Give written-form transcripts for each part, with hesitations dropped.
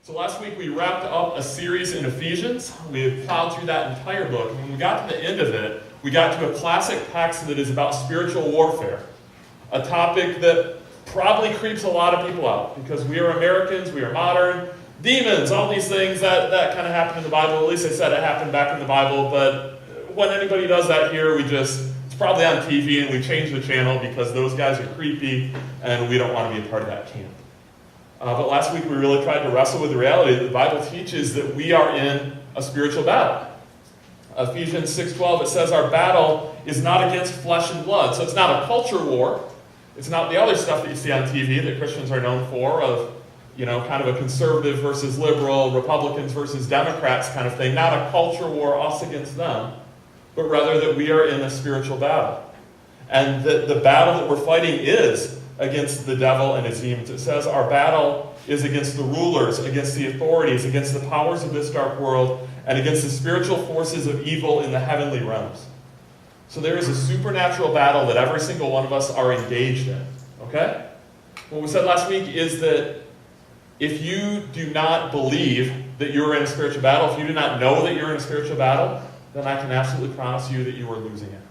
So last week we wrapped up a series in Ephesians. We had plowed through that entire book. And when we got to the end of it, we got to a classic text that is about spiritual warfare. A topic that probably creeps a lot of people out because we are Americans, we are modern. Demons, all these things, that kind of happened in the Bible. At least they said it happened back in the Bible. But when anybody does that here, it's probably on TV and we change the channel because those guys are creepy and we don't want to be a part of that camp. But last week we really tried to wrestle with the reality that the Bible teaches that we are in a spiritual battle. Ephesians 6:12, it says our battle is not against flesh and blood. So it's not a culture war. It's not the other stuff that you see on TV that Christians are known for of, kind of a conservative versus liberal, Republicans versus Democrats kind of thing. Not a culture war, us against them, but rather that we are in a spiritual battle. And that the battle that we're fighting is against the devil and his demons. It says our battle is against the rulers, against the authorities, against the powers of this dark world, and against the spiritual forces of evil in the heavenly realms. So there is a supernatural battle that every single one of us are engaged in. Okay? What we said last week is that if you do not believe that you're in a spiritual battle, if you do not know that you're in a spiritual battle, then I can absolutely promise you that you are losing it.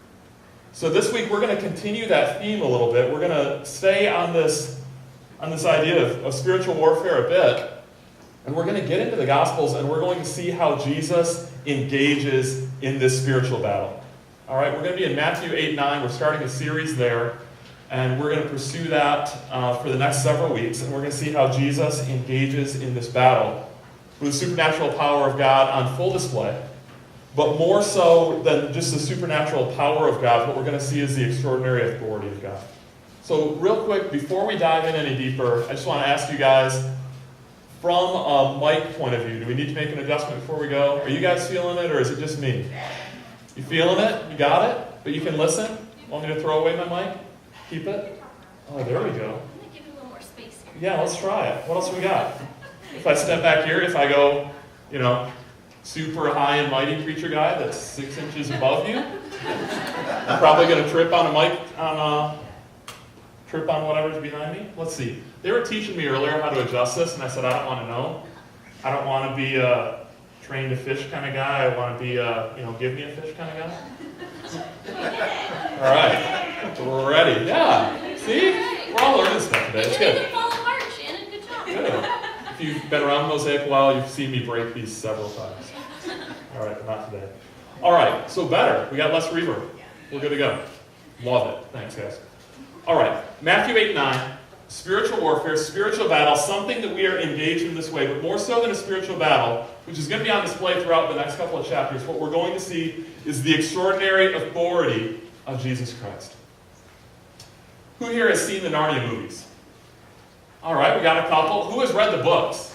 So this week we're going to continue that theme a little bit. We're going to stay on this idea of spiritual warfare a bit. And we're going to get into the Gospels and we're going to see how Jesus engages in this spiritual battle. All right, we're going to be in Matthew 8-9. We're starting a series there. And we're going to pursue that for the next several weeks. And we're going to see how Jesus engages in this battle with the supernatural power of God on full display. But more so than just the supernatural power of God, what we're going to see is the extraordinary authority of God. So real quick, before we dive in any deeper, I just want to ask you guys, from a mic point of view, do we need to make an adjustment before we go? Are you guys feeling it, or is it just me? You feeling it? You got it? But you can listen? Want me to throw away my mic? Keep it? Oh, there we go. I'm going to give you a little more space here. Yeah, let's try it. What else we got? If I step back here, if I go, super high and mighty preacher guy that's 6 inches above you, I'm probably going to trip on a mic, trip on whatever's behind me. Let's see. They were teaching me earlier how to adjust this, and I said, I don't want to know. I don't want to be a train to fish kind of guy. I want to be give me a fish kind of guy. All right. We're ready. Yeah. See? We're all learning stuff today. It's good. It didn't fall apart, Shannon. Good job. Good. If you've been around Mosaic a while, you've seen me break these several times. All right, but not today. All right, so better. We got less reverb. We're good to go. Love it. Thanks, guys. All right, Matthew 8-9, spiritual warfare, spiritual battle, something that we are engaged in this way, but more so than a spiritual battle, which is going to be on display throughout the next couple of chapters. What we're going to see is the extraordinary authority of Jesus Christ. Who here has seen the Narnia movies? All right, we got a couple. Who has read the books?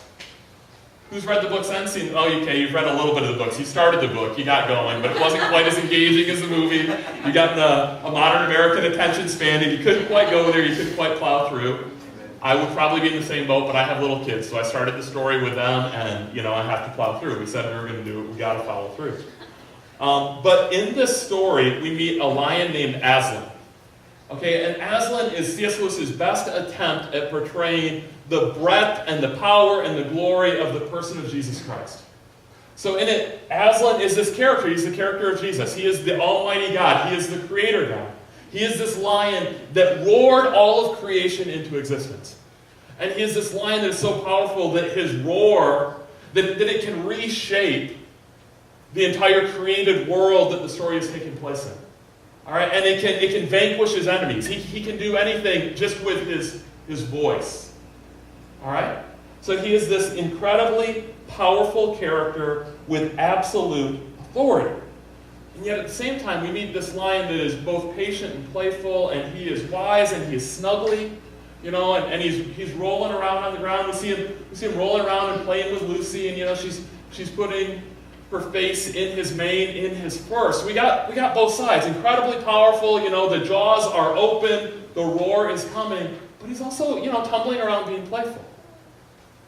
Who's read the books and seen? Oh, okay, you've read a little bit of the books. You started the book, you got going, but it wasn't quite as engaging as the movie. You got a modern American attention span, and you couldn't quite go there, you couldn't quite plow through. I would probably be in the same boat, but I have little kids, so I started the story with them, and I have to plow through. We said we were going to do it, we got to follow through. But in this story, we meet a lion named Aslan. Okay, and Aslan is C.S. Lewis's best attempt at portraying the breadth and the power and the glory of the person of Jesus Christ. So in it, Aslan is this character. He's the character of Jesus. He is the almighty God. He is the creator God. He is this lion that roared all of creation into existence. And he is this lion that is so powerful that his roar, that it can reshape the entire created world that the story is taking place in. All right, and it can vanquish his enemies. He can do anything just with his voice. All right? So he is this incredibly powerful character with absolute authority. And yet at the same time, we meet this lion that is both patient and playful, and he is wise, and he is snuggly, and he's rolling around on the ground. We see him rolling around and playing with Lucy, and she's putting her face in his mane, in his fur. So we got both sides. Incredibly powerful, the jaws are open, the roar is coming, but he's also, tumbling around being playful.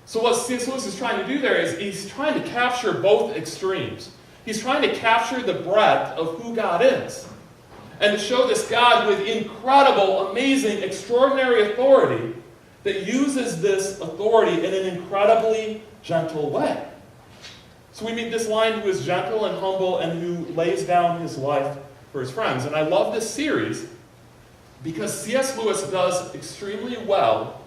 So what C.S. Lewis is trying to do there is he's trying to capture both extremes. He's trying to capture the breadth of who God is and to show this God with incredible, amazing, extraordinary authority that uses this authority in an incredibly gentle way. So we meet this lion who is gentle and humble and who lays down his life for his friends. And I love this series because C.S. Lewis does extremely well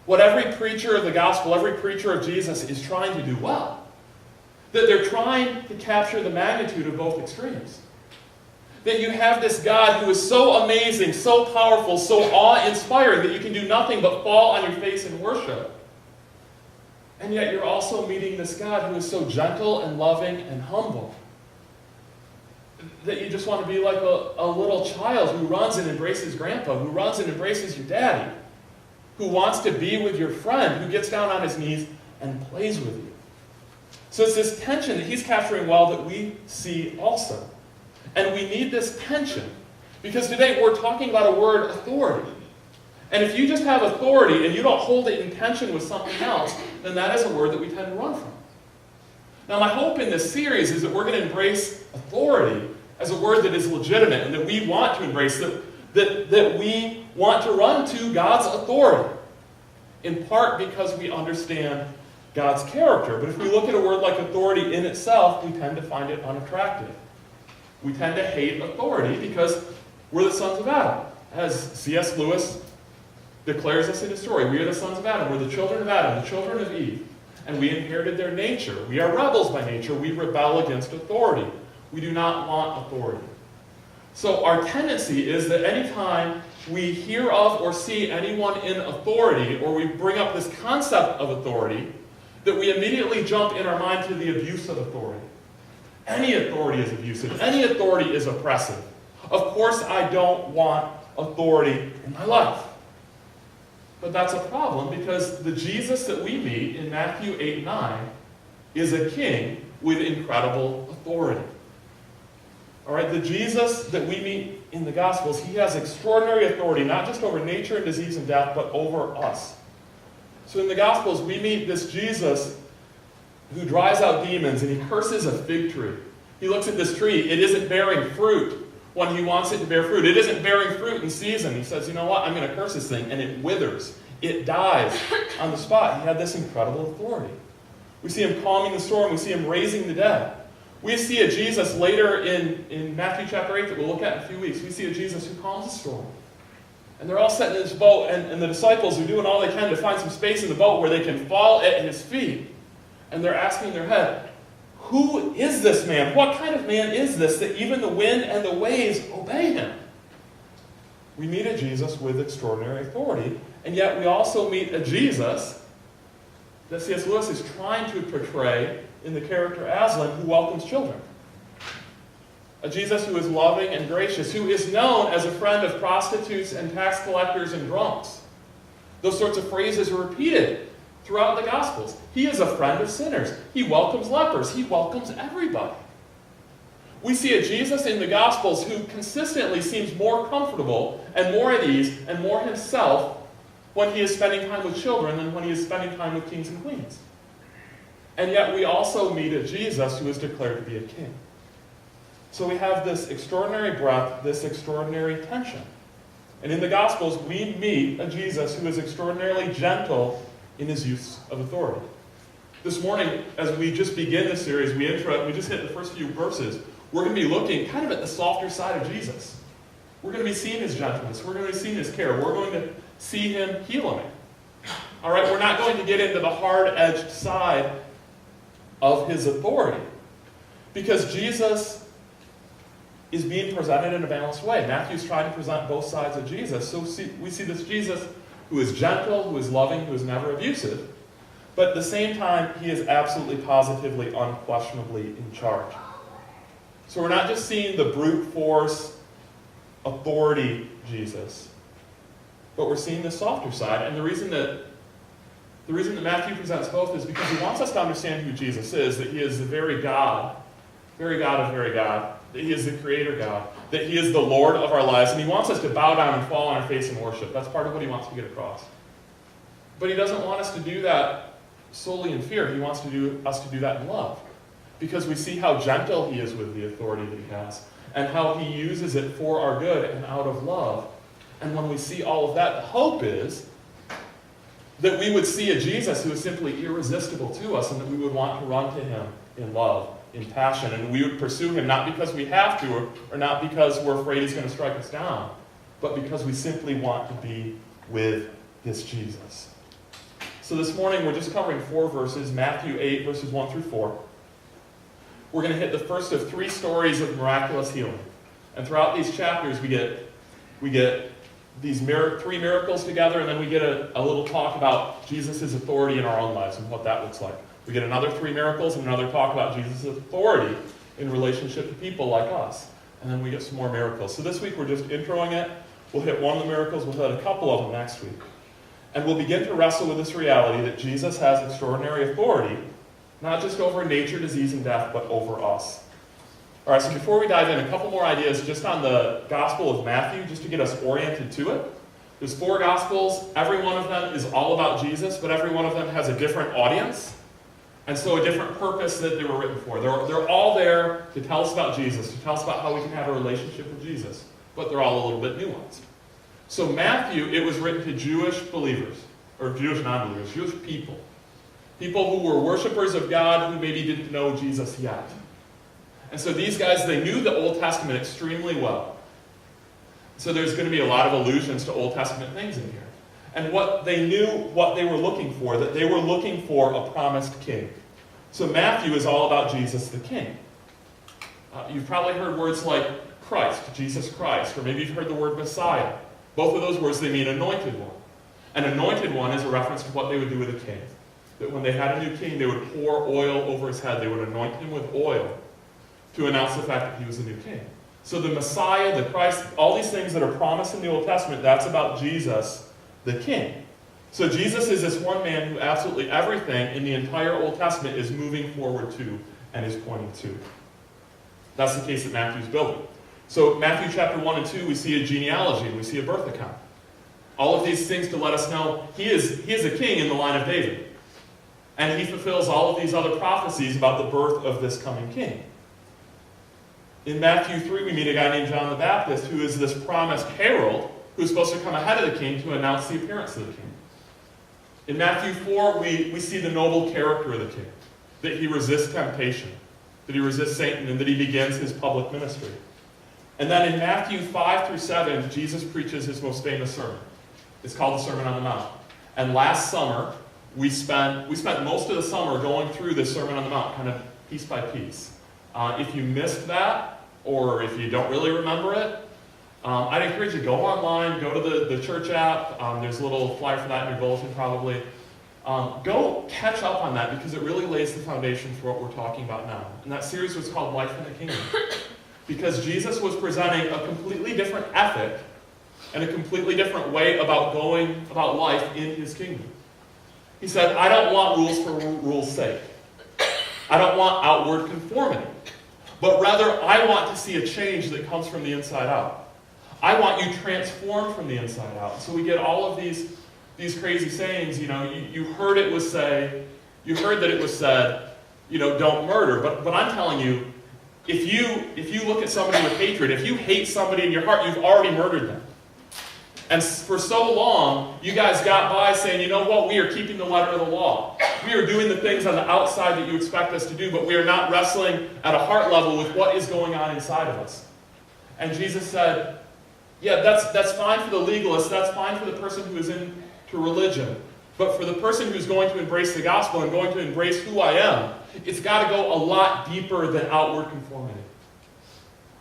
what every preacher of the gospel, every preacher of Jesus is trying to do well. That they're trying to capture the magnitude of both extremes. That you have this God who is so amazing, so powerful, so awe-inspiring that you can do nothing but fall on your face in worship. And yet you're also meeting this God who is so gentle and loving and humble that you just want to be like a little child who runs and embraces grandpa, who runs and embraces your daddy, who wants to be with your friend, who gets down on his knees and plays with you. So it's this tension that he's capturing well that we see also. And we need this tension because today we're talking about a word, authority. And if you just have authority and you don't hold it in tension with something else, then that is a word that we tend to run from. Now my hope in this series is that we're going to embrace authority as a word that is legitimate and that we want to embrace, that we want to run to God's authority, in part because we understand God's character. But if we look at a word like authority in itself, we tend to find it unattractive. We tend to hate authority because we're the sons of Adam. As C.S. Lewis declares us in his story, we are the sons of Adam. We're the children of Adam, the children of Eve. And we inherited their nature. We are rebels by nature. We rebel against authority. We do not want authority. So our tendency is that anytime we hear of or see anyone in authority, or we bring up this concept of authority, that we immediately jump in our mind to the abuse of authority. Any authority is abusive. Any authority is oppressive. Of course I don't want authority in my life. But that's a problem because the Jesus that we meet in Matthew 8-9 is a king with incredible authority. All right, the Jesus that we meet in the Gospels, he has extraordinary authority, not just over nature and disease and death, but over us. So in the Gospels, we meet this Jesus who drives out demons, and he curses a fig tree. He looks at this tree. It isn't bearing fruit when he wants it to bear fruit. It isn't bearing fruit in season. He says, you know what, I'm going to curse this thing, and it withers. It dies on the spot. He had this incredible authority. We see him calming the storm. We see him raising the dead. We see a Jesus later in Matthew chapter 8 that we'll look at in a few weeks. We see a Jesus who calms the storm. And they're all sitting in this boat, and the disciples are doing all they can to find some space in the boat where they can fall at his feet. And they're asking their head, who is this man? What kind of man is this that even the wind and the waves obey him? We meet a Jesus with extraordinary authority, and yet we also meet a Jesus that C.S. Lewis is trying to portray in the character Aslan, who welcomes children. A Jesus who is loving and gracious, who is known as a friend of prostitutes and tax collectors and drunks. Those sorts of phrases are repeated throughout the Gospels. He is a friend of sinners. He welcomes lepers. He welcomes everybody. We see a Jesus in the Gospels who consistently seems more comfortable and more at ease and more himself when he is spending time with children than when he is spending time with kings and queens. And yet we also meet a Jesus who is declared to be a king. So we have this extraordinary breadth, this extraordinary tension. And in the Gospels, we meet a Jesus who is extraordinarily gentle in his use of authority. This morning, as we just begin this series, we just hit the first few verses, we're going to be looking kind of at the softer side of Jesus. We're going to be seeing his gentleness. We're going to be seeing his care. We're going to see him healing. All right, we're not going to get into the hard-edged side of his authority because Jesus is being presented in a balanced way. Matthew's trying to present both sides of Jesus. So we see this Jesus who is gentle, who is loving, who is never abusive, but at the same time, he is absolutely, positively, unquestionably in charge. So we're not just seeing the brute force authority Jesus, but we're seeing the softer side. And the reason that Matthew presents both is because he wants us to understand who Jesus is, that he is the very God of very God, that he is the creator God, that he is the Lord of our lives, and he wants us to bow down and fall on our face in worship. That's part of what he wants to get across. But he doesn't want us to do that solely in fear. He wants us to do that in love, because we see how gentle he is with the authority that he has, and how he uses it for our good and out of love. And when we see all of that, the hope is that we would see a Jesus who is simply irresistible to us, and that we would want to run to him in love, in passion, and we would pursue him not because we have to, or not because we're afraid he's going to strike us down, but because we simply want to be with this Jesus. So this morning we're just covering 4 verses, Matthew 8, verses 1 through 4. We're going to hit the first of 3 stories of miraculous healing. And throughout these chapters we get these 3 miracles together, and then we get a little talk about Jesus' authority in our own lives and what that looks like. We get another 3 miracles and another talk about Jesus' authority in relationship to people like us. And then we get some more miracles. So this week we're just introing it. We'll hit one of the miracles, we'll hit a couple of them next week. And we'll begin to wrestle with this reality that Jesus has extraordinary authority, not just over nature, disease, and death, but over us. All right, so before we dive in, a couple more ideas just on the Gospel of Matthew, just to get us oriented to it. There's 4 Gospels. Every one of them is all about Jesus, but every one of them has a different audience, and so a different purpose that they were written for. They're all there to tell us about Jesus, to tell us about how we can have a relationship with Jesus, but they're all a little bit nuanced. So Matthew, it was written to Jewish believers, or Jewish non-believers, Jewish people. People who were worshipers of God who maybe didn't know Jesus yet. And so these guys, they knew the Old Testament extremely well. So there's going to be a lot of allusions to Old Testament things in here. And what they knew, what they were looking for, that they were looking for a promised king. So Matthew is all about Jesus the King. You've probably heard words like Christ, Jesus Christ, or maybe you've heard the word Messiah. Both of those words, they mean anointed one. An anointed one is a reference to what they would do with a king. That when they had a new king, they would pour oil over his head. They would anoint him with oil to announce the fact that he was the new king. So the Messiah, the Christ, all these things that are promised in the Old Testament, that's about Jesus, the king. So Jesus is this one man who absolutely everything in the entire Old Testament is moving forward to and is pointing to. That's the case that Matthew's building. So Matthew chapter 1 and 2, we see a genealogy, and we see a birth account. All of these things to let us know he is a king in the line of David. And he fulfills all of these other prophecies about the birth of this coming king. In Matthew 3, we meet a guy named John the Baptist, who is this promised herald who is supposed to come ahead of the king to announce the appearance of the king. In Matthew 4, we see the noble character of the king, that he resists temptation, that he resists Satan, and that he begins his public ministry. And then in Matthew 5 through 7, Jesus preaches his most famous sermon. It's called the Sermon on the Mount. And last summer, we spent most of the summer going through this Sermon on the Mount, kind of piece by piece. If you missed that, or if you don't really remember it, I'd encourage you to go online, go to the church app. There's a little flyer for that in your bulletin probably. Go catch up on that because it really lays the foundation for what we're talking about now. And that series was called Life in the Kingdom. Because Jesus was presenting a completely different ethic and a completely different way about going about life in his kingdom. He said, I don't want rules for rules' sake. I don't want outward conformity. But rather, I want to see a change that comes from the inside out. I want you transformed from the inside out. So we get all of these crazy sayings. You know, you heard that it was said, you know, don't murder. But I'm telling you, if you look at somebody with hatred, if you hate somebody in your heart, you've already murdered them. And for so long, you guys got by saying, you know what, we are keeping the letter of the law. We are doing the things on the outside that you expect us to do, but we are not wrestling at a heart level with what is going on inside of us. And Jesus said, yeah, that's fine for the legalist, that's fine for the person who is into religion. But for the person who's going to embrace the gospel and going to embrace who I am, it's got to go a lot deeper than outward conformity.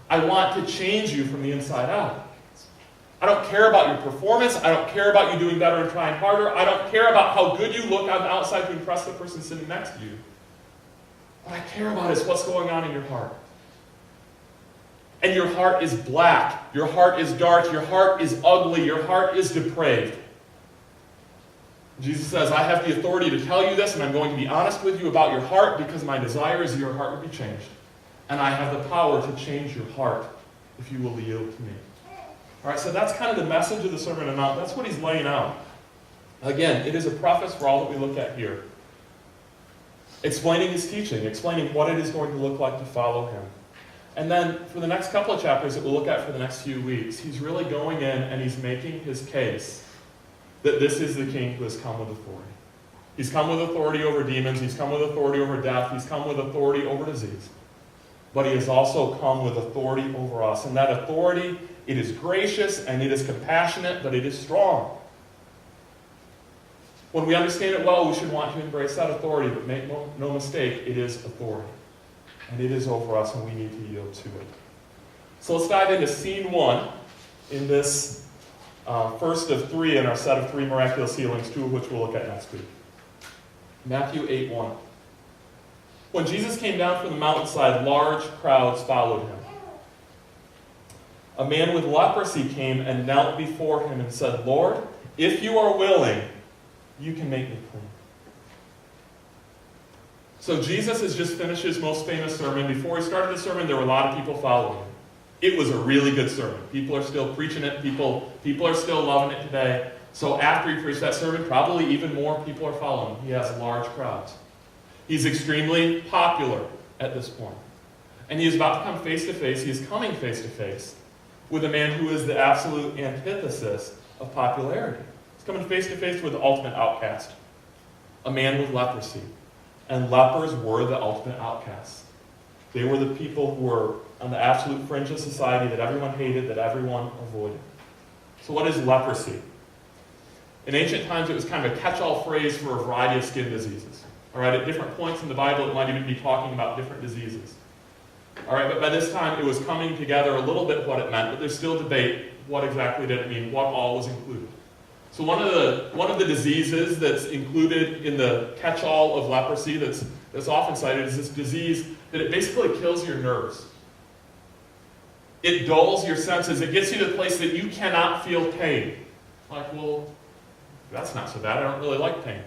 I want to change you from the inside out. I don't care about your performance. I don't care about you doing better and trying harder. I don't care about how good you look on the outside to impress the person sitting next to you. What I care about is what's going on in your heart. And your heart is black. Your heart is dark. Your heart is ugly. Your heart is depraved. Jesus says, I have the authority to tell you this, and I'm going to be honest with you about your heart because my desire is that your heart would be changed. And I have the power to change your heart if you will yield to me. All right, so that's kind of the message of the Sermon on the Mount. That's what he's laying out. Again, it is a preface for all that we look at here. Explaining his teaching, explaining what it is going to look like to follow him. And then for the next couple of chapters that we'll look at for the next few weeks, he's really going in and he's making his case that this is the king who has come with authority. He's come with authority over demons. He's come with authority over death. He's come with authority over disease. But he has also come with authority over us. And that authority, it is gracious and it is compassionate, but it is strong. When we understand it well, we should want to embrace that authority, but make no mistake, it is authority. And it is over us, and we need to yield to it. So let's dive into scene 1 in this first of 3 in our set of 3 miraculous healings, 2 of which we'll look at next week. Matthew 8:1. When Jesus came down from the mountainside, large crowds followed him. A man with leprosy came and knelt before him and said, "Lord, if you are willing, you can make me clean." So Jesus has just finished his most famous sermon. Before he started the sermon, there were a lot of people following him. It was a really good sermon. People are still preaching it. People are still loving it today. So after he preached that sermon, probably even more people are following him. He has large crowds. He's extremely popular at this point. And he is about to come face to face. He is coming face to face with a man who is the absolute antithesis of popularity. He's coming face to face with the ultimate outcast, a man with leprosy. And lepers were the ultimate outcasts. They were the people who were on the absolute fringe of society that everyone hated, that everyone avoided. So what is leprosy? In ancient times, it was kind of a catch-all phrase for a variety of skin diseases. All right, at different points in the Bible, it might even be talking about different diseases. All right, but by this time, it was coming together a little bit what it meant, but there's still debate. What exactly did it mean? What all was included? So one of the diseases that's included in the catch-all of leprosy that's often cited is this disease that it basically kills your nerves. It dulls your senses. It gets you to the place that you cannot feel pain. Like, well, that's not so bad. I don't really like pain.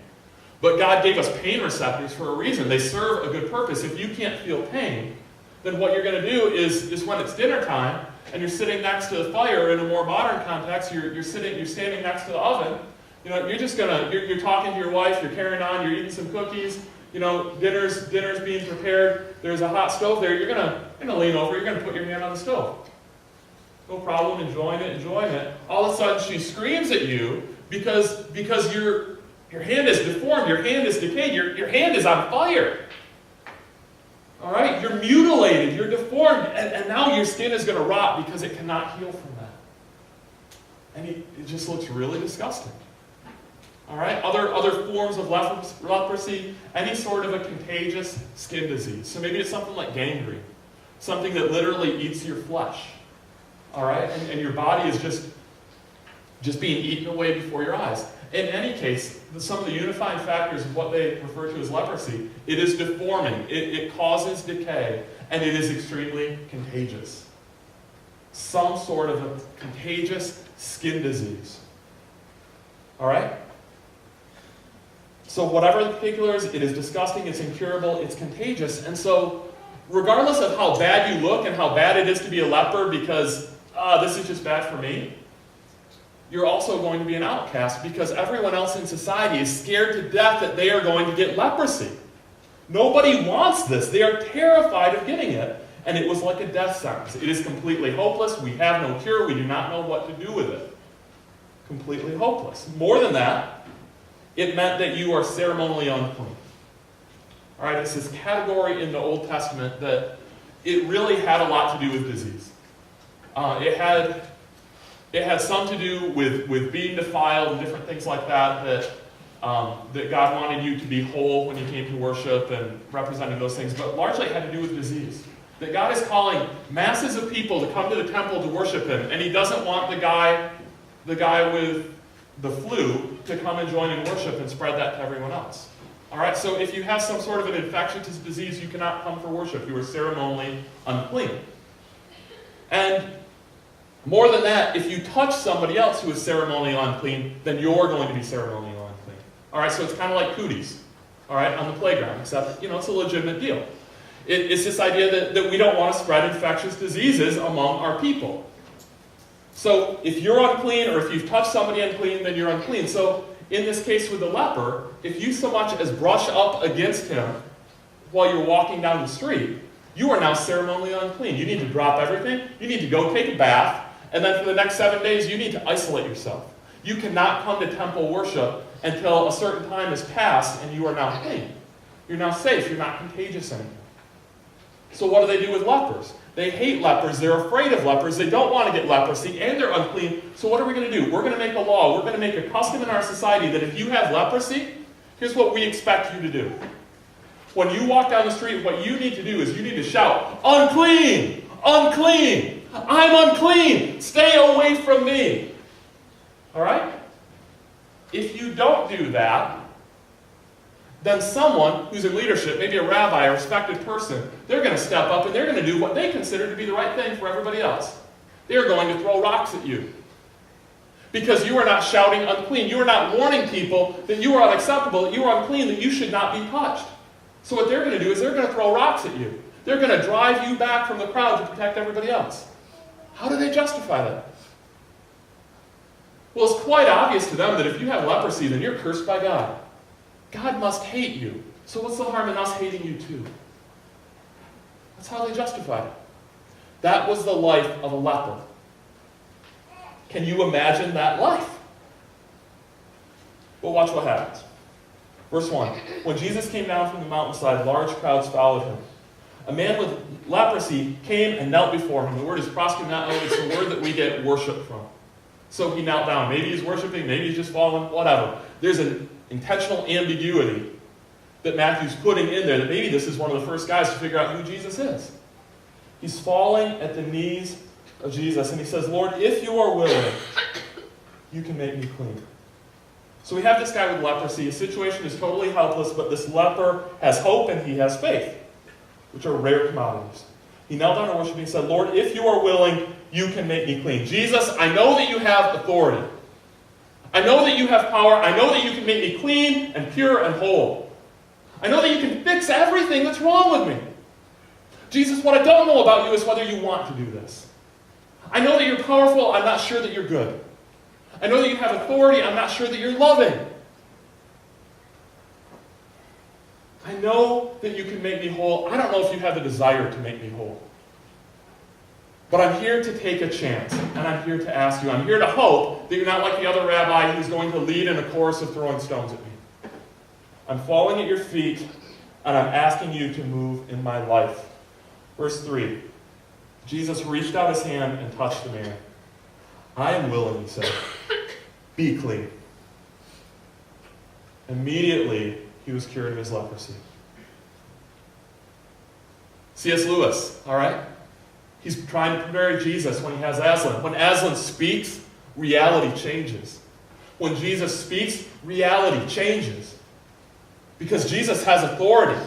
But God gave us pain receptors for a reason. They serve a good purpose. If you can't feel pain, then what you're going to do is when it's dinner time and you're sitting next to the fire in a more modern context, you're standing next to the oven. You know, you're talking to your wife, you're carrying on, you're eating some cookies. You know, dinner's being prepared. There's a hot stove there. You're gonna lean over. You're gonna put your hand on the stove. No problem, enjoying it. All of a sudden, she screams at you because your hand is deformed. Your hand is decayed. Your hand is on fire. All right, you're mutilated. You're deformed, and now your skin is gonna rot because it cannot heal from that. And it just looks really disgusting. All right, other forms of leprosy, any sort of a contagious skin disease. So maybe it's something like gangrene, something that literally eats your flesh. All right, and your body is just being eaten away before your eyes. In any case, some of the unifying factors of what they refer to as leprosy, it is deforming, it causes decay, and it is extremely contagious. Some sort of a contagious skin disease. All right? So whatever the particular is, it is disgusting, it's incurable, it's contagious. And so regardless of how bad you look and how bad it is to be a leper because this is just bad for me, you're also going to be an outcast because everyone else in society is scared to death that they are going to get leprosy. Nobody wants this. They are terrified of getting it. And it was like a death sentence. It is completely hopeless. We have no cure. We do not know what to do with it. Completely hopeless. More than that, it meant that you are ceremonially unclean. All right, it's this category in the Old Testament that it really had a lot to do with disease. It had some to do with being defiled and different things like that God wanted you to be whole when you came to worship and representing those things, but largely it had to do with disease. That God is calling masses of people to come to the temple to worship Him, and He doesn't want the guy with the flu to come and join in worship and spread that to everyone else. All right, so if you have some sort of an infectious disease, you cannot come for worship. You are ceremonially unclean. And more than that, if you touch somebody else who is ceremonially unclean, then you're going to be ceremonially unclean. All right, so it's kind of like cooties, all right, on the playground, except, it's a legitimate deal. It's this idea that we don't want to spread infectious diseases among our people. So if you're unclean or if you've touched somebody unclean, then you're unclean. So in this case with the leper, if you so much as brush up against him while you're walking down the street, you are now ceremonially unclean. You need to drop everything. You need to go take a bath. And then for the next 7 days, you need to isolate yourself. You cannot come to temple worship until a certain time has passed and you are now clean. You're now safe. You're not contagious anymore. So what do they do with lepers? They hate lepers. They're afraid of lepers. They don't want to get leprosy, and they're unclean. So what are we going to do? We're going to make a law. We're going to make a custom in our society that if you have leprosy, here's what we expect you to do. When you walk down the street, what you need to do is you need to shout, "Unclean! Unclean! I'm unclean! Stay away from me!" All right? If you don't do that, then someone who's in leadership, maybe a rabbi, a respected person, they're going to step up and they're going to do what they consider to be the right thing for everybody else. They're going to throw rocks at you. Because you are not shouting unclean. You are not warning people that you are unacceptable, that you are unclean, that you should not be touched. So what they're going to do is they're going to throw rocks at you. They're going to drive you back from the crowd to protect everybody else. How do they justify that? Well, it's quite obvious to them that if you have leprosy, then you're cursed by God. God must hate you. So what's the harm in us hating you too? That's how they justified it. That was the life of a leper. Can you imagine that life? Well, watch what happens. Verse 1. When Jesus came down from the mountainside, large crowds followed him. A man with leprosy came and knelt before him. The word is proskuneo. It's the word that we get worship from. So he knelt down. Maybe he's worshiping, maybe he's just falling, whatever. There's an intentional ambiguity that Matthew's putting in there, that maybe this is one of the first guys to figure out who Jesus is. He's falling at the knees of Jesus, and he says, "Lord, if you are willing, you can make me clean." So we have this guy with leprosy. His situation is totally helpless, but this leper has hope and he has faith, which are rare commodities. He knelt down to worship and he said, "Lord, if you are willing, you can make me clean." Jesus, I know that you have authority. I know that you have power. I know that you can make me clean and pure and whole. I know that you can fix everything that's wrong with me. Jesus, what I don't know about you is whether you want to do this. I know that you're powerful. I'm not sure that you're good. I know that you have authority. I'm not sure that you're loving. I know that you can make me whole. I don't know if you have the desire to make me whole. But I'm here to take a chance, and I'm here to ask you. I'm here to hope that you're not like the other rabbi who's going to lead in a chorus of throwing stones at me. I'm falling at your feet, and I'm asking you to move in my life. Verse 3. Jesus reached out his hand and touched the man. "I am willing," he said. "Be clean." Immediately, he was cured of his leprosy. C.S. Lewis, all right? He's trying to prepare Jesus when he has Aslan. When Aslan speaks, reality changes. When Jesus speaks, reality changes. Because Jesus has authority.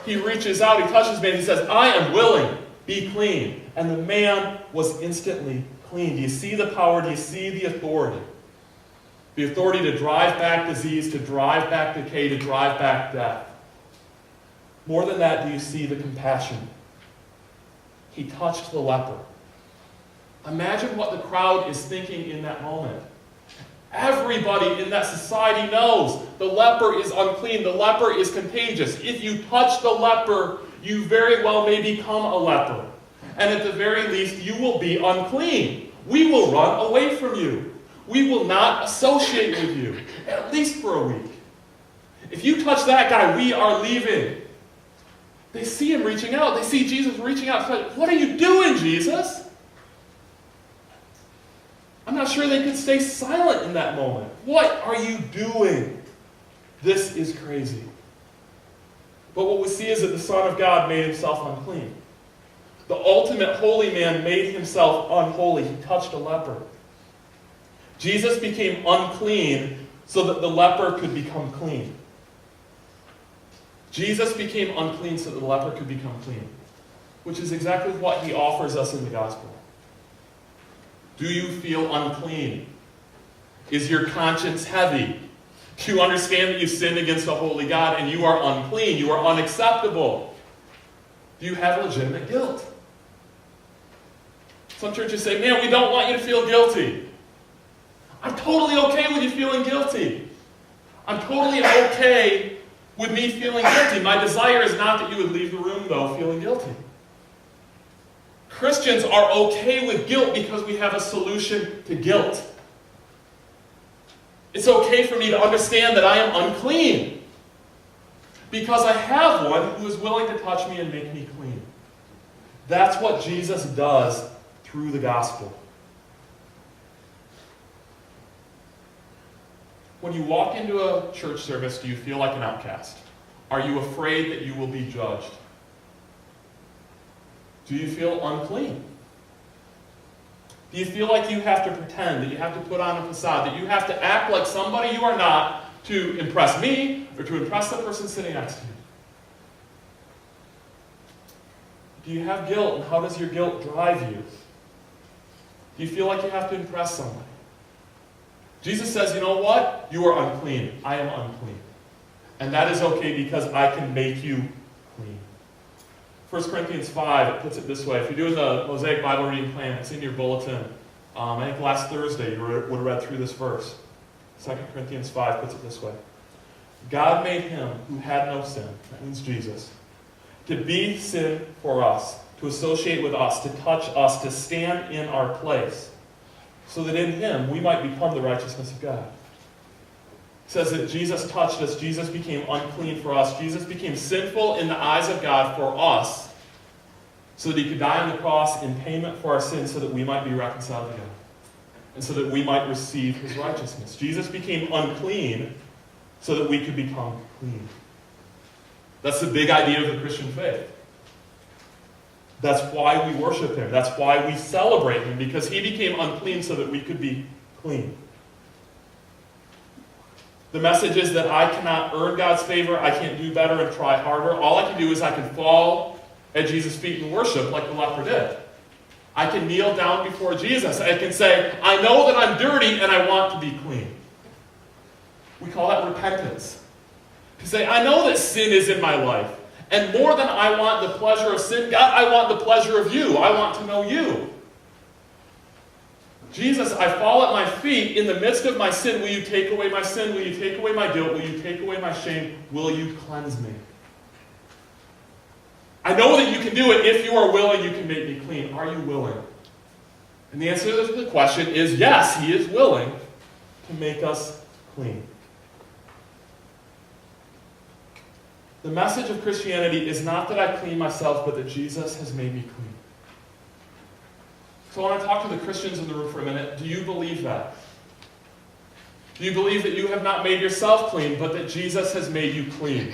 He reaches out, he touches man, he says, "I am willing, be clean." And the man was instantly clean. Do you see the power? Do you see the authority? The authority to drive back disease, to drive back decay, to drive back death. More than that, do you see the compassion? He touched the leper. Imagine what the crowd is thinking in that moment. Everybody in that society knows the leper is unclean. The leper is contagious. If you touch the leper, you very well may become a leper. And at the very least, you will be unclean. We will run away from you. We will not associate with you, at least for a week. If you touch that guy, we are leaving. They see him reaching out. They see Jesus reaching out. It's like, what are you doing, Jesus? I'm not sure they could stay silent in that moment. What are you doing? This is crazy. But what we see is that the Son of God made himself unclean. The ultimate holy man made himself unholy. He touched a leper. Jesus became unclean so that the leper could become clean. Jesus became unclean so that the leper could become clean, which is exactly what he offers us in the gospel. Do you feel unclean? Is your conscience heavy? Do you understand that you sinned against a holy God and you are unclean? You are unacceptable. Do you have legitimate guilt? Some churches say, "Man, we don't want you to feel guilty." I'm totally okay with you feeling guilty. I'm totally okay with me feeling guilty. My desire is not that you would leave the room, though, feeling guilty. Christians are okay with guilt because we have a solution to guilt. It's okay for me to understand that I am unclean because I have one who is willing to touch me and make me clean. That's what Jesus does through the gospel. When you walk into a church service, do you feel like an outcast? Are you afraid that you will be judged? Do you feel unclean? Do you feel like you have to pretend, that you have to put on a facade, that you have to act like somebody you are not to impress me or to impress the person sitting next to you? Do you have guilt, and how does your guilt drive you? Do you feel like you have to impress somebody? Jesus says, you know what? You are unclean. I am unclean. And that is okay because I can make you clean. 1 Corinthians 5, it puts it this way. If you're doing the Mosaic Bible reading plan, it's in your bulletin. I think last Thursday you would have read through this verse. 2 Corinthians 5 puts it this way. God made him who had no sin, that means Jesus, to be sin for us, to associate with us, to touch us, to stand in our place, so that in him we might become the righteousness of God. It says that Jesus touched us, Jesus became unclean for us, Jesus became sinful in the eyes of God for us, so that he could die on the cross in payment for our sins, so that we might be reconciled to God, and so that we might receive his righteousness. Jesus became unclean so that we could become clean. That's the big idea of the Christian faith. That's why we worship him. That's why we celebrate him, because he became unclean so that we could be clean. The message is that I cannot earn God's favor. I can't do better and try harder. All I can do is I can fall at Jesus' feet and worship like the leper did. I can kneel down before Jesus. I can say, I know that I'm dirty and I want to be clean. We call that repentance. To say, I know that sin is in my life. And more than I want the pleasure of sin, God, I want the pleasure of you. I want to know you. Jesus, I fall at my feet in the midst of my sin. Will you take away my sin? Will you take away my guilt? Will you take away my shame? Will you cleanse me? I know that you can do it. If you are willing, you can make me clean. Are you willing? And the answer to the question is yes, he is willing to make us clean. The message of Christianity is not that I clean myself, but that Jesus has made me clean. So I want to talk to the Christians in the room for a minute. Do you believe that? Do you believe that you have not made yourself clean, but that Jesus has made you clean?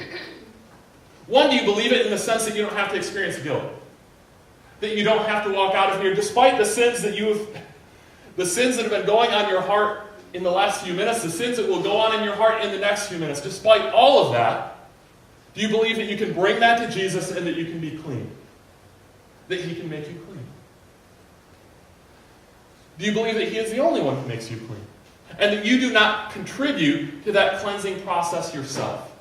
One, do you believe it in the sense that you don't have to experience guilt? That you don't have to walk out of here, despite the sins that have been going on in your heart in the last few minutes, the sins that will go on in your heart in the next few minutes, despite all of that, do you believe that you can bring that to Jesus and that you can be clean? That he can make you clean? Do you believe that he is the only one who makes you clean? And that you do not contribute to that cleansing process yourself?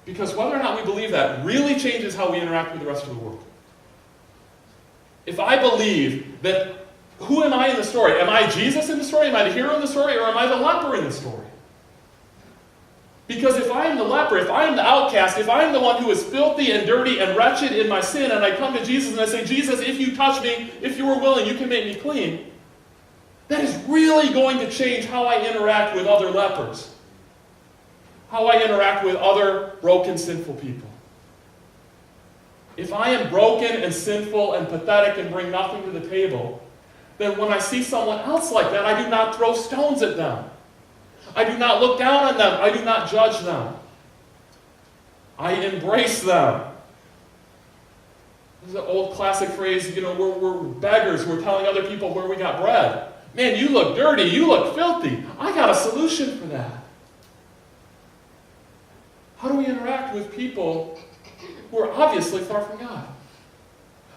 Because whether or not we believe that really changes how we interact with the rest of the world. If I believe that, who am I in the story? Am I Jesus in the story? Am I the hero in the story? Or am I the leper in the story? Because if I am the leper, if I am the outcast, if I am the one who is filthy and dirty and wretched in my sin, and I come to Jesus and I say, Jesus, if you touch me, if you are willing, you can make me clean, that is really going to change how I interact with other lepers, how I interact with other broken, sinful people. If I am broken and sinful and pathetic and bring nothing to the table, then when I see someone else like that, I do not throw stones at them. I do not look down on them. I do not judge them. I embrace them. This is an old classic phrase, we're beggars. We're telling other people where we got bread. Man, you look dirty. You look filthy. I got a solution for that. How do we interact with people who are obviously far from God?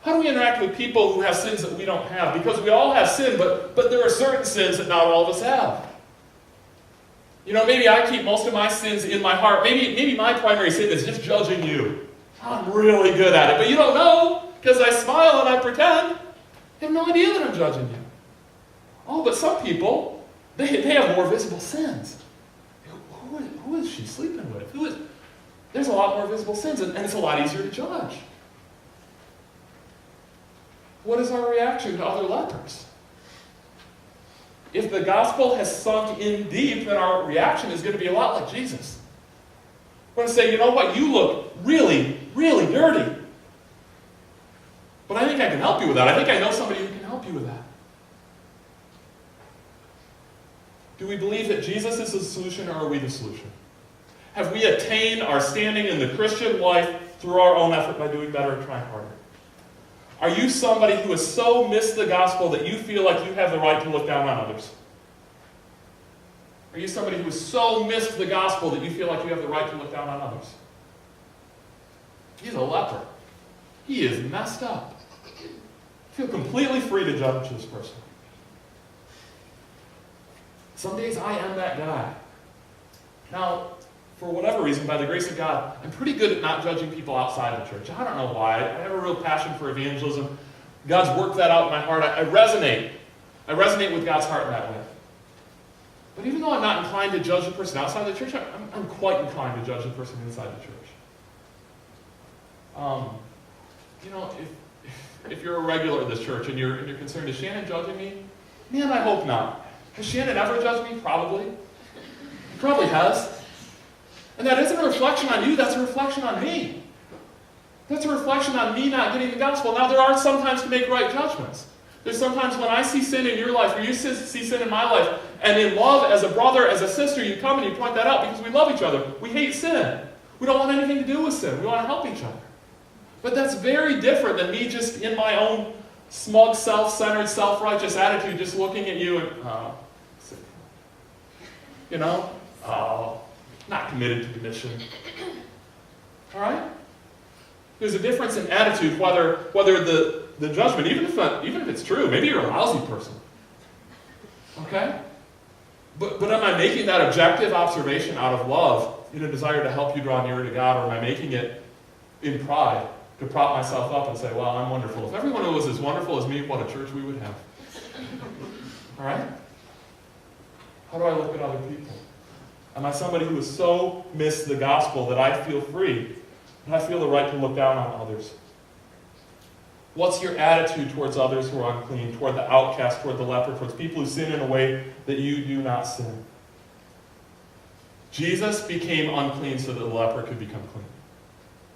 How do we interact with people who have sins that we don't have? Because we all have sin, but there are certain sins that not all of us have. Maybe I keep most of my sins in my heart. Maybe my primary sin is just judging you. I'm really good at it. But you don't know, because I smile and I pretend. You have no idea that I'm judging you. Oh, but some people, they have more visible sins. Who is she sleeping with? There's a lot more visible sins, and it's a lot easier to judge. What is our reaction to other lepers? if the gospel has sunk in deep, then our reaction is going to be a lot like Jesus. We're going to say, you know what, you look really, really dirty. But I think I can help you with that. I think I know somebody who can help you with that. Do we believe that Jesus is the solution, or are we the solution? Have we attained our standing in the Christian life through our own effort by doing better and trying harder? Are you somebody who has so missed the gospel that you feel like you have the right to look down on others? Are you somebody who has so missed the gospel that you feel like you have the right to look down on others? He's a leper. He is messed up. I feel completely free to judge this person. Some days I am that guy. Now, for whatever reason, by the grace of God, I'm pretty good at not judging people outside the church. I don't know why. I have a real passion for evangelism. God's worked that out in my heart. I resonate. I resonate with God's heart in that way. But even though I'm not inclined to judge the person outside the church, I'm quite inclined to judge the person inside the church. If you're a regular at this church and you're concerned, is Shannon judging me? Man, I hope not. Has Shannon ever judged me? Probably. He probably has. And that isn't a reflection on you, that's a reflection on me. That's a reflection on me not getting the gospel. Now, there are some times to make right judgments. There's sometimes when I see sin in your life, or you see sin in my life, and in love, as a brother, as a sister, you come and you point that out because we love each other. We hate sin. We don't want anything to do with sin. We want to help each other. But that's very different than me just in my own smug, self-centered, self-righteous attitude, just looking at you and, not committed to the mission. All right? There's a difference in attitude, whether the judgment, even if it's true, maybe you're a lousy person. Okay? But am I making that objective observation out of love in a desire to help you draw nearer to God, or am I making it in pride to prop myself up and say, well, I'm wonderful. If everyone was as wonderful as me, what a church we would have. All right? How do I look at other people? Am I somebody who has so missed the gospel that I feel free, and I feel the right to look down on others? What's your attitude towards others who are unclean, toward the outcast, toward the leper, towards people who sin in a way that you do not sin? Jesus became unclean so that the leper could become clean.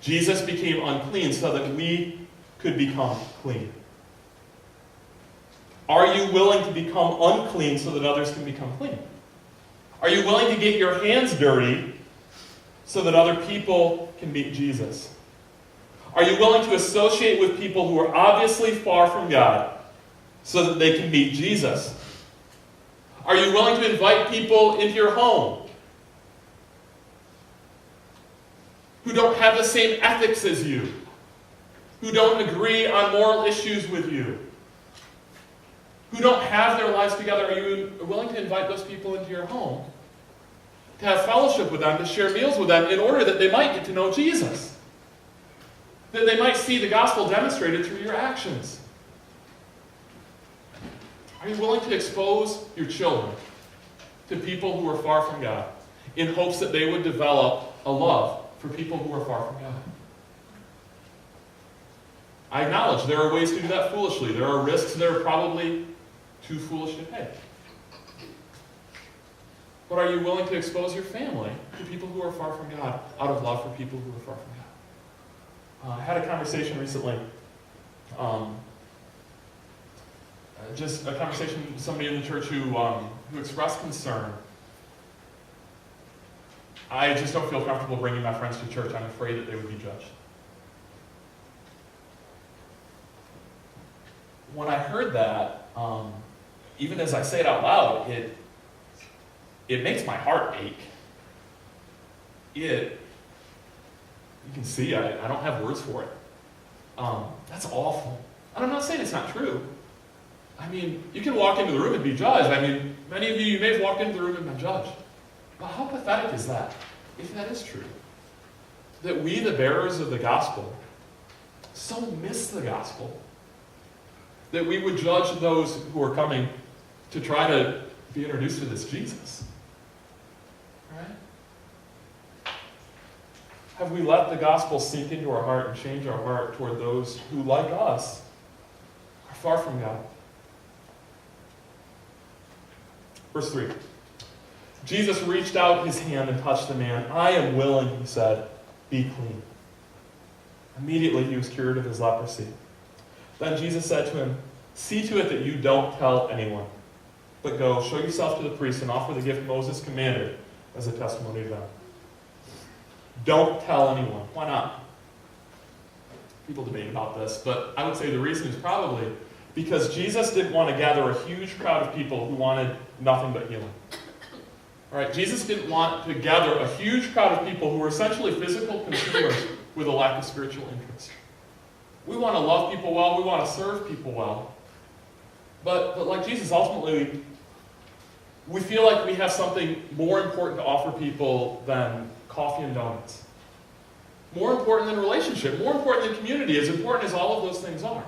Jesus became unclean so that we could become clean. Are you willing to become unclean so that others can become clean? Are you willing to get your hands dirty so that other people can meet Jesus? Are you willing to associate with people who are obviously far from God so that they can meet Jesus? Are you willing to invite people into your home who don't have the same ethics as you, who don't agree on moral issues with you, who don't have their lives together? Are you willing to invite those people into your home, to have fellowship with them, to share meals with them, in order that they might get to know Jesus? That they might see the gospel demonstrated through your actions? Are you willing to expose your children to people who are far from God in hopes that they would develop a love for people who are far from God? I acknowledge there are ways to do that foolishly. There are risks that are probably too foolish to take. But are you willing to expose your family to people who are far from God out of love for people who are far from God? I had a conversation recently, just a conversation with somebody in the church who expressed concern. I just don't feel comfortable bringing my friends to church. I'm afraid that they would be judged. When I heard that, even as I say it out loud, it makes my heart ache. You can see I don't have words for it. That's awful. And I'm not saying it's not true. I mean, you can walk into the room and be judged. I mean, many of you may have walked into the room and been judged. But how pathetic is that, if that is true? That we, the bearers of the gospel, so miss the gospel that we would judge those who are coming to try to be introduced to this Jesus. Right? Have we let the gospel sink into our heart and change our heart toward those who, like us, are far from God? Verse 3. Jesus reached out his hand and touched the man. I am willing, he said, be clean. Immediately he was cured of his leprosy. Then Jesus said to him, see to it that you don't tell anyone, but go, show yourself to the priest and offer the gift Moses commanded as a testimony to them. Don't tell anyone. Why not? People debate about this, but I would say the reason is probably because Jesus didn't want to gather a huge crowd of people who wanted nothing but healing. All right, Jesus didn't want to gather a huge crowd of people who were essentially physical consumers with a lack of spiritual interest. We want to love people well, we want to serve people well. But like Jesus, ultimately, we feel like we have something more important to offer people than coffee and donuts. More important than relationship, more important than community, as important as all of those things are.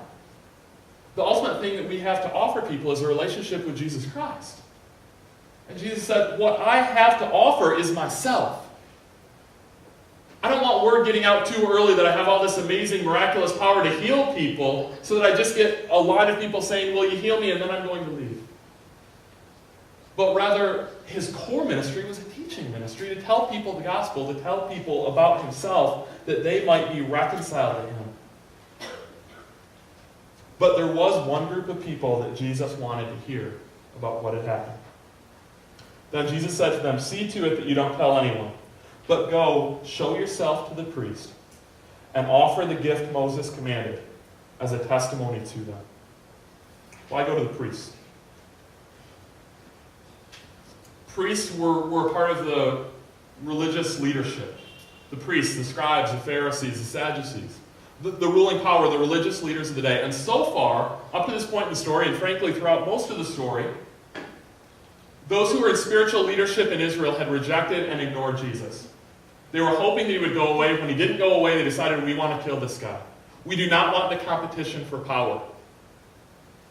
The ultimate thing that we have to offer people is a relationship with Jesus Christ. And Jesus said, what I have to offer is myself. I don't want word getting out too early that I have all this amazing, miraculous power to heal people so that I just get a line of people saying, will you heal me, and then I'm going to leave. But rather, his core ministry was a teaching ministry to tell people the gospel, to tell people about himself, that they might be reconciled to him. But there was one group of people that Jesus wanted to hear about what had happened. Then Jesus said to them, see to it that you don't tell anyone, but go, show yourself to the priest, and offer the gift Moses commanded as a testimony to them. Why go to the priest? Priests were part of the religious leadership. The priests, the scribes, the Pharisees, the Sadducees. The ruling power, the religious leaders of the day. And so far, up to this point in the story, and frankly throughout most of the story, those who were in spiritual leadership in Israel had rejected and ignored Jesus. They were hoping that he would go away. When he didn't go away, they decided, we want to kill this guy. We do not want the competition for power.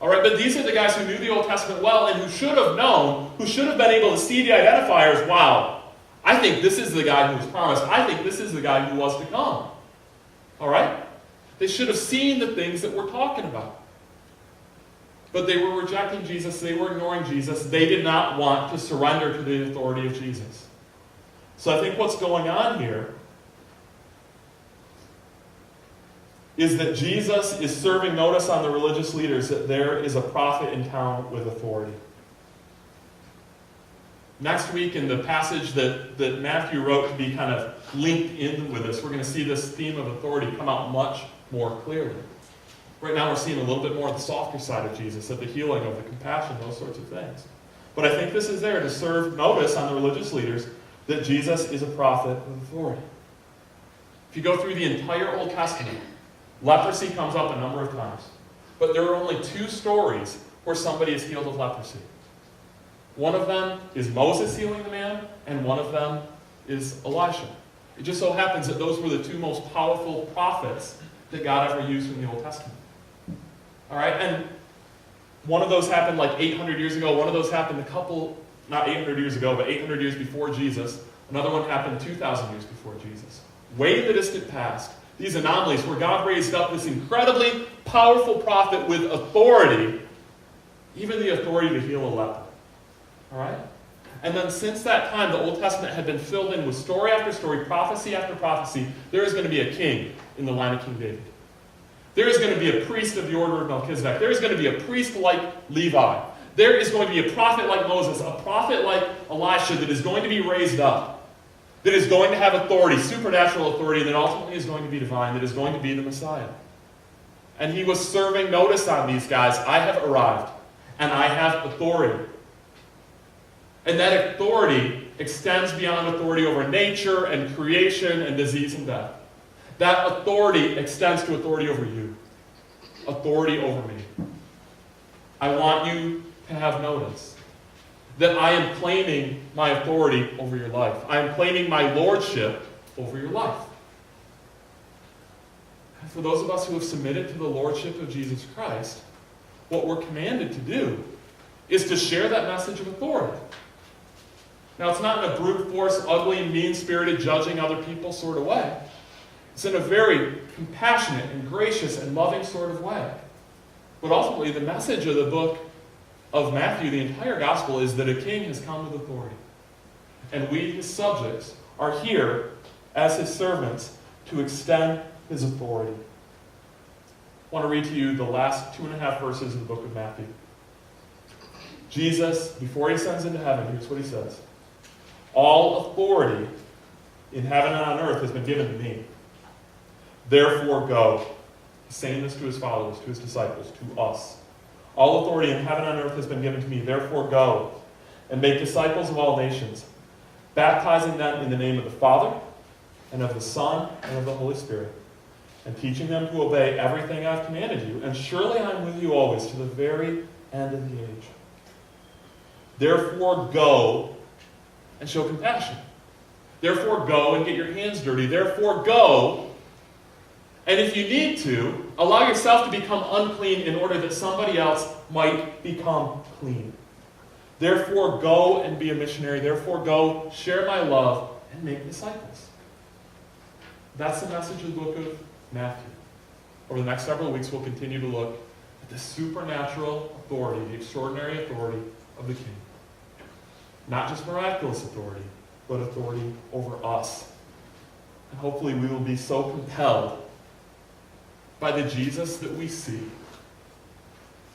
All right, but these are the guys who knew the Old Testament well and who should have known, who should have been able to see the identifiers. Wow, I think this is the guy who was promised. I think this is the guy who was to come. All right? They should have seen the things that we're talking about. But they were rejecting Jesus. They were ignoring Jesus. They did not want to surrender to the authority of Jesus. So I think what's going on here is that Jesus is serving notice on the religious leaders that there is a prophet in town with authority. Next week, in the passage that Matthew wrote to be kind of linked in with this, we're going to see this theme of authority come out much more clearly. Right now we're seeing a little bit more of the softer side of Jesus, of the healing, of the compassion, those sorts of things. But I think this is there to serve notice on the religious leaders that Jesus is a prophet with authority. If you go through the entire Old Testament, leprosy comes up a number of times. But there are only two stories where somebody is healed of leprosy. One of them is Moses healing the man, and one of them is Elisha. It just so happens that those were the two most powerful prophets that God ever used in the Old Testament. All right, and one of those happened like 800 years ago. One of those happened not 800 years ago, but 800 years before Jesus. Another one happened 2,000 years before Jesus. Way in the distant past, these anomalies where God raised up this incredibly powerful prophet with authority, even the authority to heal a leper. All right? And then since that time, the Old Testament had been filled in with story after story, prophecy after prophecy. There is going to be a king in the line of King David. There is going to be a priest of the order of Melchizedek. There is going to be a priest like Levi. There is going to be a prophet like Moses, a prophet like Elisha that is going to be raised up, that is going to have authority, supernatural authority, that ultimately is going to be divine, that is going to be the Messiah. And he was serving notice on these guys. I have arrived, and I have authority. And that authority extends beyond authority over nature and creation and disease and death. That authority extends to authority over you. Authority over me. I want you to have notice that I am claiming my authority over your life. I am claiming my lordship over your life. And for those of us who have submitted to the lordship of Jesus Christ, what we're commanded to do is to share that message of authority. Now, it's not in a brute force, ugly, mean-spirited, judging other people sort of way. It's in a very compassionate and gracious and loving sort of way. But ultimately, the message of the book of Matthew, the entire gospel, is that a king has come with authority. And we, his subjects, are here as his servants to extend his authority. I want to read to you the last 2.5 verses in the book of Matthew. Jesus, before he ascends into heaven, here's what he says. All authority in heaven and on earth has been given to me. Therefore go. He's saying this to his followers, to his disciples, to us. All authority in heaven and on earth has been given to me. Therefore go and make disciples of all nations, baptizing them in the name of the Father and of the Son and of the Holy Spirit, and teaching them to obey everything I've commanded you. And surely I am with you always to the very end of the age. Therefore go and show compassion. Therefore go and get your hands dirty. Therefore go, and if you need to, allow yourself to become unclean in order that somebody else might become clean. Therefore go and be a missionary. Therefore go, share my love, and make disciples. That's the message of the book of Matthew. Over the next several weeks, we'll continue to look at the supernatural authority, the extraordinary authority of the King. Not just miraculous authority, but authority over us. And hopefully we will be so compelled by the Jesus that we see,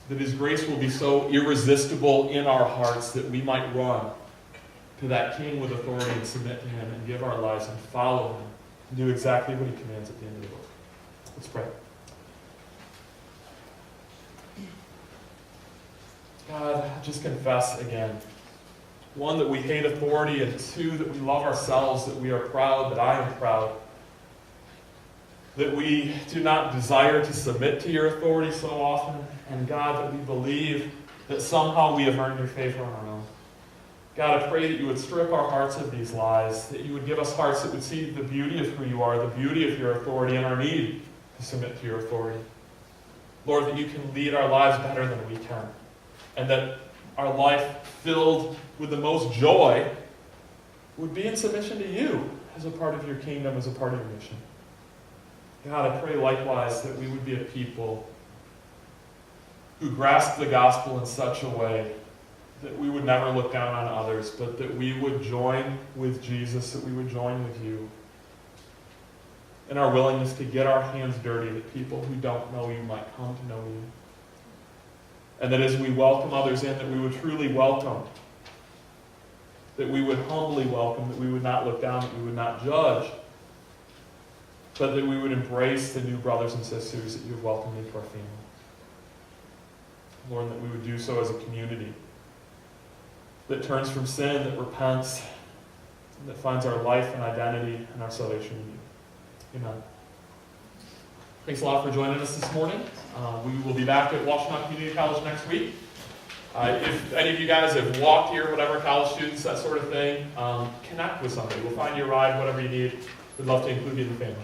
that his grace will be so irresistible in our hearts that we might run to that King with authority and submit to him and give our lives and follow him and do exactly what he commands at the end of the book. Let's pray. God, I just confess again. One, that we hate authority, and two, that we love ourselves, that we are proud, that I am proud, that we do not desire to submit to your authority so often, and God, that we believe that somehow we have earned your favor on our own. God, I pray that you would strip our hearts of these lies, that you would give us hearts that would see the beauty of who you are, the beauty of your authority, and our need to submit to your authority. Lord, that you can lead our lives better than we can, and that our life filled with the most joy would be in submission to you as a part of your kingdom, as a part of your mission. God, I pray likewise that we would be a people who grasp the gospel in such a way that we would never look down on others, but that we would join with Jesus, that we would join with you in our willingness to get our hands dirty, that people who don't know you might come to know you. And that as we welcome others in, that we would truly welcome, that we would humbly welcome, that we would not look down, that we would not judge, but that we would embrace the new brothers and sisters that you have welcomed into our family. Lord, that we would do so as a community that turns from sin, that repents, and that finds our life and identity and our salvation in you. Amen. Thanks a lot for joining us this morning. We will be back at Washtenaw Community College next week. If any of you guys have walked here, whatever, college students, that sort of thing, connect with somebody. We'll find you a ride, whatever you need. We'd love to include you in the family.